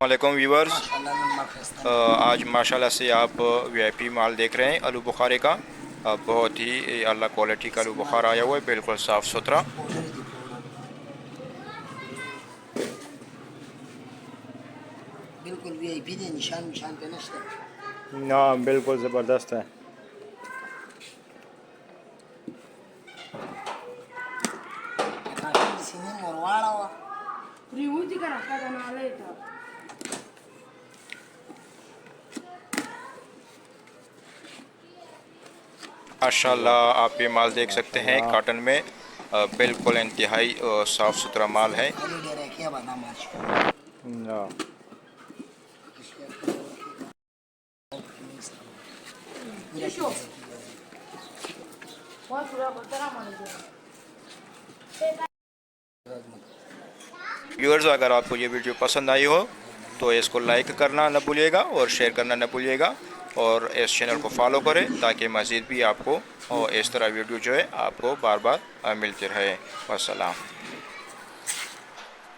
वालेकुम व्यूवर्स। आज माशाल्लाह से आप वीआईपी माल देख रहे हैं आलू बुखारे का। बहुत ही अल्लाह क्वालिटी का आलू बुखारा आया हुआ है, बिल्कुल साफ़ सुथरा। बिल्कुल वीआईपी दे निशान निशान पे नश्ते हाँ, बिल्कुल ज़बरदस्त है। काफी सीने मोरवाड़ा हुआ Riuti caracata na aleta. माशाल्लाह आप ये माल देख सकते हैं काटन में। बिल्कुल इंतहाई साफ़ सुथरा माल है। खाली डेरे किया बना मार्च हाँ, Fechou. Pode furar, botar na mão. Viewers, अगर आपको ये वीडियो पसंद आई हो तो इसको लाइक करना न भूलिएगा और शेयर करना न भूलिएगा, और इस चैनल को फॉलो करें ताकि मज़ीद भी आपको और इस तरह वीडियो जो है आपको बार बार मिलते रहे। वस्सलाम।